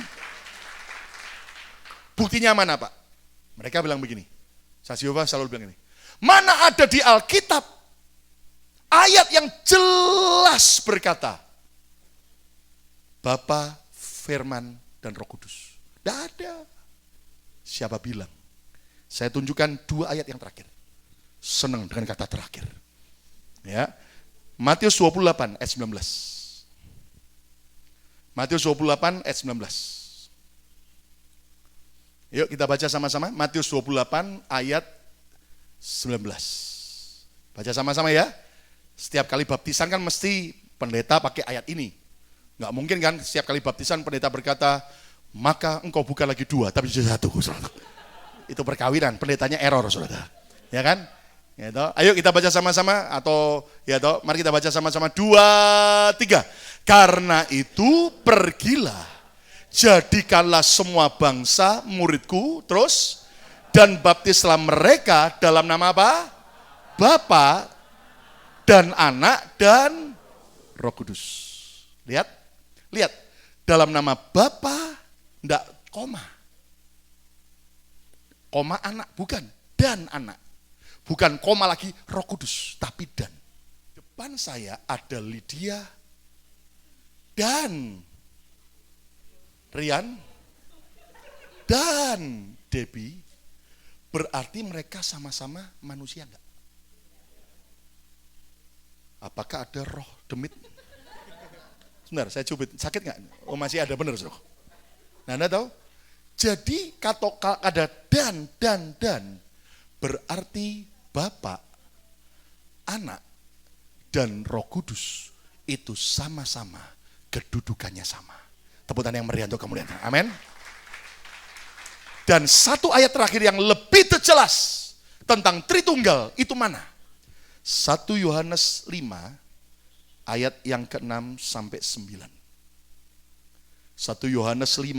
Buktinya mana Pak? Mereka bilang begini. Saksi Yehova selalu bilang ini. Mana ada di Alkitab ayat yang jelas berkata Bapa, Firman, dan Roh Kudus? Tidak ada. Siapa bilang? Saya tunjukkan 2 ayat yang terakhir. Senang dengan kata terakhir. Ya. Matius 28 ayat 19. Matius 28 ayat 19. Yuk kita baca sama-sama. Matius 28 ayat 19. Baca sama-sama ya. Setiap kali baptisan kan mesti pendeta pakai ayat ini. Nggak mungkin kan setiap kali baptisan pendeta berkata, maka engkau bukan lagi 2 tapi jadi 1. Itu perkawinan, pendetanya error saudara. Ya kan? Ya, toh. Ayo kita baca sama-sama atau ya toh, mari kita baca sama-sama 2, 3. Karena itu pergilah, jadikanlah semua bangsa muridku, terus dan baptislah mereka dalam nama apa? Bapa dan Anak dan Roh Kudus. Lihat, lihat dalam nama Bapa, enggak koma. Koma anak, bukan, dan anak. Bukan koma lagi Roh Kudus, tapi dan. Depan saya ada Lydia dan Rian dan Debbie. Berarti mereka sama-sama manusia enggak? Apakah ada roh demit? Sebentar, saya cubit. Sakit enggak? Oh masih ada, benar saudara. Nah, Anda tahu? Jadi kata ada dan berarti Bapa, Anak, dan Roh Kudus itu sama-sama kedudukannya sama. Tepuk tangan yang meriah untuk kemuliaan. Amin. Dan satu ayat terakhir yang lebih jelas tentang Tritunggal itu mana? 1 Yohanes 5 ayat yang ke-6 sampai 9. 1 Yohanes 5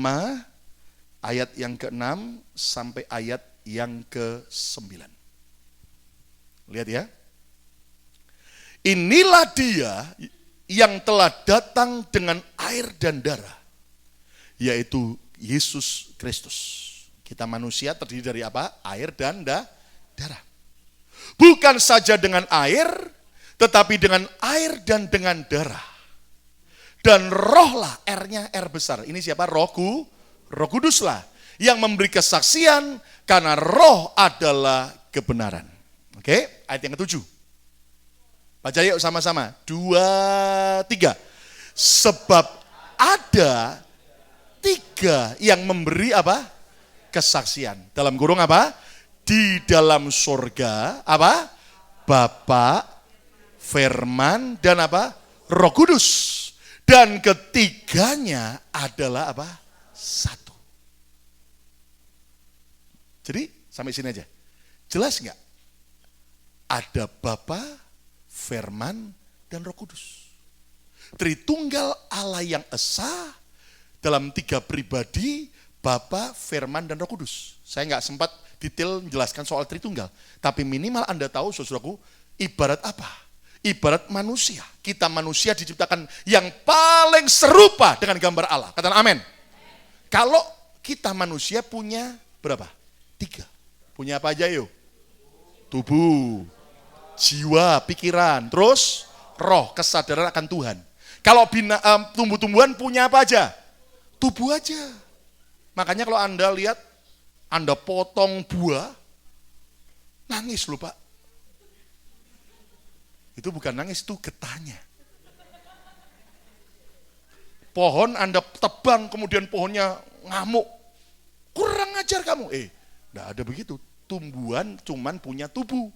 ayat yang ke-6 sampai ayat yang ke-9. Lihat ya. Inilah dia yang telah datang dengan air dan darah, yaitu Yesus Kristus. Kita manusia terdiri dari apa? Air dan darah. Bukan saja dengan air, tetapi dengan air dan dengan darah. Dan rohlah, R-nya R besar. Ini siapa? Roh Kudus lah. Yang memberi kesaksian karena roh adalah kebenaran. Oke, ayat yang ke-7. Baca yuk sama-sama. 2, 3. Sebab ada 3 yang memberi apa? Kesaksian. Dalam kurung apa? Di dalam surga apa? Bapa, Firman, dan apa? Roh Kudus. Dan ketiganya adalah apa? Satu. Jadi sampai sini aja. Jelas nggak? Ada Bapa, Firman, dan Roh Kudus. Tritunggal Allah yang esa dalam 3 pribadi, Bapa, Firman, dan Roh Kudus. Saya nggak sempat detail menjelaskan soal Tritunggal, tapi minimal Anda tahu, saudaraku, ibarat apa? Ibarat manusia. Kita manusia diciptakan yang paling serupa dengan gambar Allah. Katakan amin. Kalau kita manusia punya berapa? 3. Punya apa aja yuk? Tubuh, jiwa, pikiran, terus roh, kesadaran akan Tuhan. Kalau tumbuh-tumbuhan punya apa aja? Tubuh aja. Makanya kalau Anda lihat, Anda potong buah, nangis loh Pak. Itu bukan nangis, itu getahnya. Pohon Anda tebang, kemudian pohonnya ngamuk. Kurang ajar kamu. Enggak ada begitu. Tumbuhan cuman punya tubuh.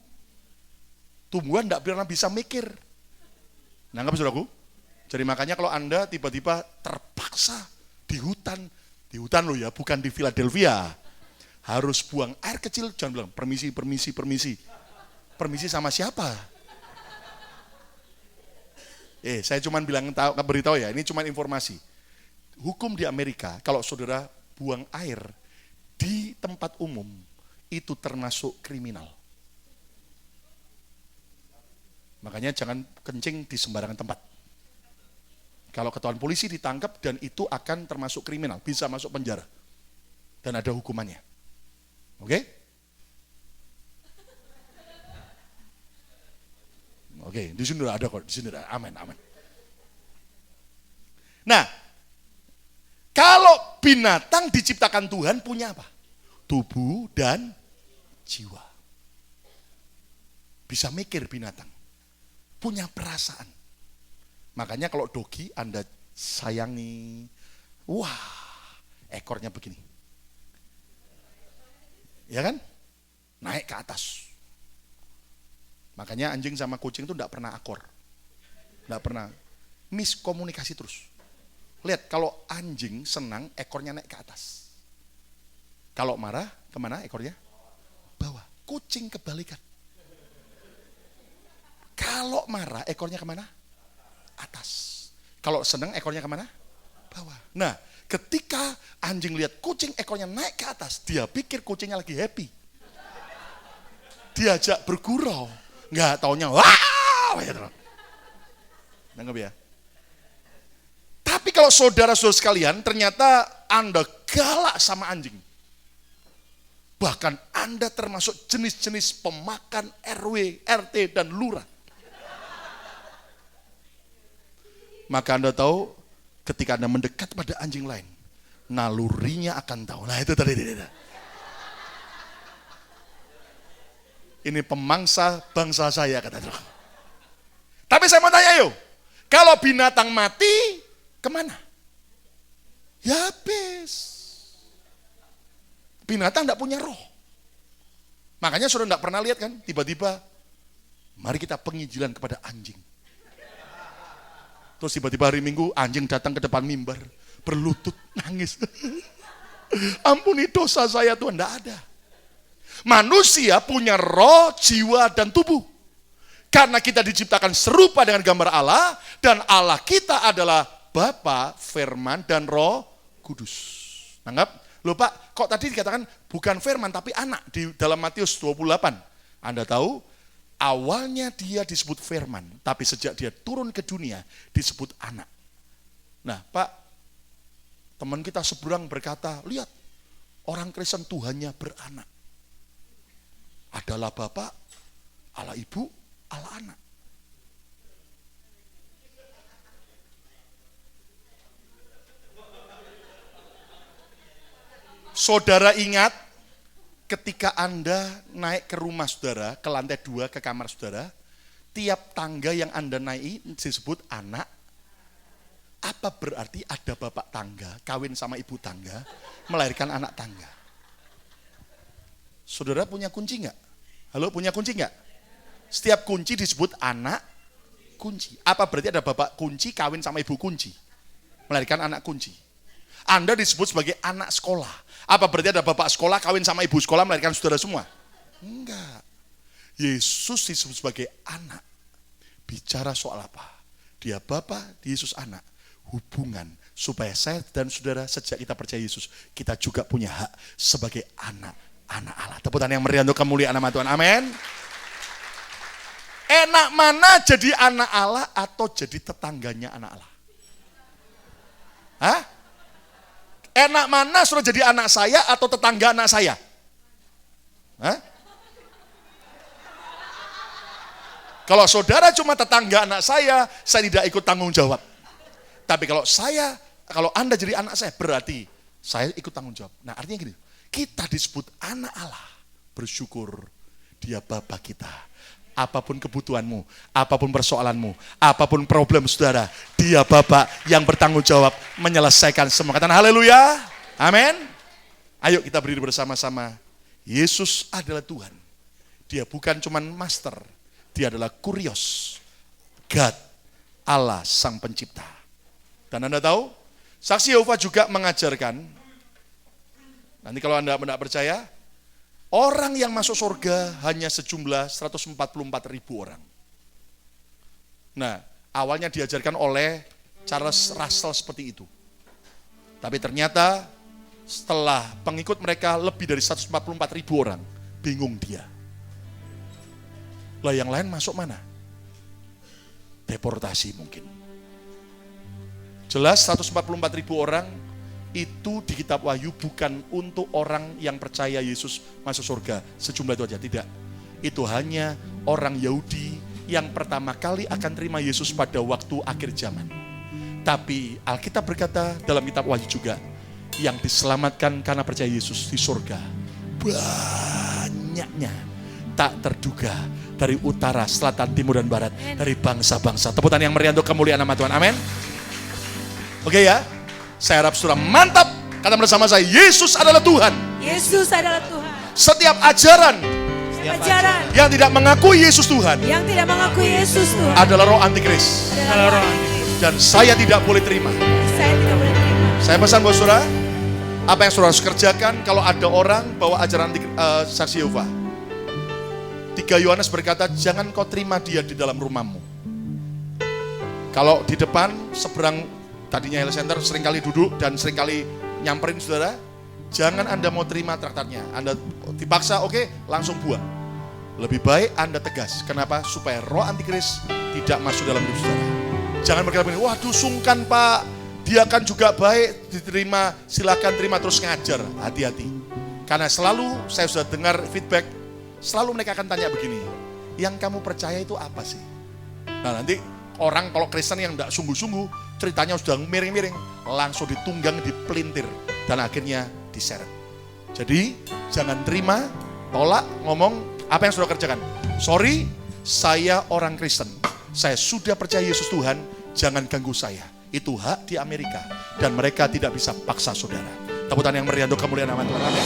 Tumbuhan enggak pernah bisa mikir. Nanggap saudaraku? Jadi makanya kalau Anda tiba-tiba terpaksa di hutan loh ya, bukan di Philadelphia. Harus buang air kecil, jangan bilang permisi. Permisi sama siapa? Saya cuma beritahu ya, ini cuma informasi. Hukum di Amerika, kalau saudara buang air di tempat umum, itu termasuk kriminal. Makanya jangan kencing di sembarangan tempat. Kalau ketahuan polisi ditangkap dan itu akan termasuk kriminal, bisa masuk penjara. Dan ada hukumannya. Oke? Oke, di sini ada kok, di sini ada. Amin. Nah, kalau binatang diciptakan Tuhan punya apa? Tubuh dan jiwa. Bisa mikir binatang. Punya perasaan. Makanya kalau dogi Anda sayangi, wah, ekornya begini. Ya kan? Naik ke atas. Makanya anjing sama kucing itu enggak pernah akor. Enggak pernah. Miskomunikasi terus. Lihat, kalau anjing senang, ekornya naik ke atas. Kalau marah, kemana ekornya? Bawah. Kucing kebalikan. Kalau marah, ekornya kemana? Atas. Kalau senang, ekornya kemana? Bawah. Nah, ketika anjing lihat kucing ekornya naik ke atas, dia pikir kucingnya lagi happy. Diajak bergurau. Enggak, taunya wah. Nangkep ya? Tapi kalau saudara-saudara sekalian, ternyata Anda galak sama anjing. Bahkan Anda termasuk jenis-jenis pemakan RW, RT, dan lurah. Maka Anda tahu, ketika Anda mendekat pada anjing lain, nalurinya akan tahu. Nah itu tadi. Ini pemangsa bangsa saya, kata Tuhan. Tapi saya mau tanya yuk, kalau binatang mati, kemana? Ya habis. Binatang tidak punya roh. Makanya saudara tidak pernah lihat kan, tiba-tiba, mari kita penginjilan kepada anjing. Terus tiba-tiba hari Minggu anjing datang ke depan mimbar, berlutut, nangis. Ampuni dosa saya Tuhan, enggak ada. Manusia punya roh, jiwa, dan tubuh. Karena kita diciptakan serupa dengan gambar Allah, dan Allah kita adalah Bapa, Firman, dan Roh Kudus. Nanggap? Loh Pak, kok tadi dikatakan bukan firman tapi anak di dalam Matius 28. Anda tahu, awalnya dia disebut firman, tapi sejak dia turun ke dunia disebut anak. Nah Pak, teman kita seberang berkata, lihat, orang Kristen Tuhannya beranak. Adalah Bapa, Allah Ibu, Allah Anak. Saudara ingat ketika Anda naik ke rumah saudara, ke lantai 2, ke kamar saudara, tiap tangga yang Anda naiki disebut anak. Apa berarti ada bapak tangga, kawin sama ibu tangga, melahirkan anak tangga? Saudara punya kunci enggak? Halo, punya kunci enggak? Setiap kunci disebut anak kunci. Apa berarti ada bapak kunci, kawin sama ibu kunci, melahirkan anak kunci? Anda disebut sebagai anak sekolah. Apa berarti ada bapak sekolah, kawin sama ibu sekolah, melahirkan saudara semua? Enggak. Yesus disebut sebagai anak. Bicara soal apa? Dia Bapa, Yesus anak. Hubungan supaya saya dan saudara sejak kita percaya Yesus, kita juga punya hak sebagai anak-anak Allah. Tepuk tangan yang meriah untuk kemuliaan nama Tuhan. Amin. Enak mana jadi anak Allah atau jadi tetangganya anak Allah? Hah? Enak mana suruh jadi anak saya atau tetangga anak saya? Hah? Kalau saudara cuma tetangga anak saya tidak ikut tanggung jawab. Tapi kalau Anda jadi anak saya, berarti saya ikut tanggung jawab. Nah artinya gini, kita disebut anak Allah, bersyukur dia Bapa kita. Apapun kebutuhanmu, apapun persoalanmu, apapun problem saudara, dia Bapa yang bertanggung jawab menyelesaikan semua. Katakan haleluya, amin. Ayo kita berdiri bersama-sama. Yesus adalah Tuhan. Dia bukan cuman master, dia adalah Kurios, God, Allah Sang Pencipta. Dan Anda tahu, Saksi Yehova juga mengajarkan, nanti kalau Anda tidak percaya, orang yang masuk surga hanya sejumlah 144.000 orang. Nah, awalnya diajarkan oleh Charles Russell seperti itu. Tapi ternyata setelah pengikut mereka lebih dari 144.000 orang, bingung dia. Lah yang lain masuk mana? Deportasi mungkin. Jelas 144.000 orang itu di kitab Wahyu bukan untuk orang yang percaya Yesus masuk surga. Sejumlah itu aja, tidak. Itu hanya orang Yahudi yang pertama kali akan terima Yesus pada waktu akhir zaman. Tapi Alkitab berkata dalam kitab Wahyu juga, yang diselamatkan karena percaya Yesus di surga banyaknya, tak terduga, dari utara, selatan, timur, dan barat, dari bangsa-bangsa. Tepuk tangan yang meriah untuk kemuliaan nama Tuhan, amin. Oke ya, saya harap saudara mantap. Kata bersama saya, Yesus adalah Tuhan. Yesus adalah Tuhan. Setiap ajaran yang tidak mengakui Yesus Tuhan, adalah roh antikris. Dan saya tidak boleh terima. Saya pesan buat saudara, apa yang saudara harus kerjakan kalau ada orang bawa ajaran Saksi Yehova. 3 Yohanes berkata, jangan kau terima dia di dalam rumahmu. Kalau di depan, seberang tadinya Health Center, seringkali duduk dan seringkali nyamperin saudara, jangan Anda mau terima traktatnya. Anda dipaksa, oke, langsung buang. Lebih baik Anda tegas. Kenapa? Supaya roh antikris tidak masuk dalam hidup saudara. Jangan berkata, waduh sungkan Pak, dia kan juga baik, diterima, silakan terima, terus ngajar. Hati-hati. Karena selalu saya sudah dengar feedback, selalu mereka akan tanya begini, yang kamu percaya itu apa sih? Nah nanti orang kalau Kristen yang tidak sungguh-sungguh, ceritanya sudah miring-miring, langsung ditunggang, dipelintir, dan akhirnya diseret. Jadi jangan terima, tolak, ngomong, apa yang sudah kerjakan? Sorry, saya orang Kristen, saya sudah percaya Yesus Tuhan, jangan ganggu saya. Itu hak di Amerika, dan mereka tidak bisa paksa saudara. Tepuk tangan yang meriah untuk kemuliaan nama Tuhan. Amin.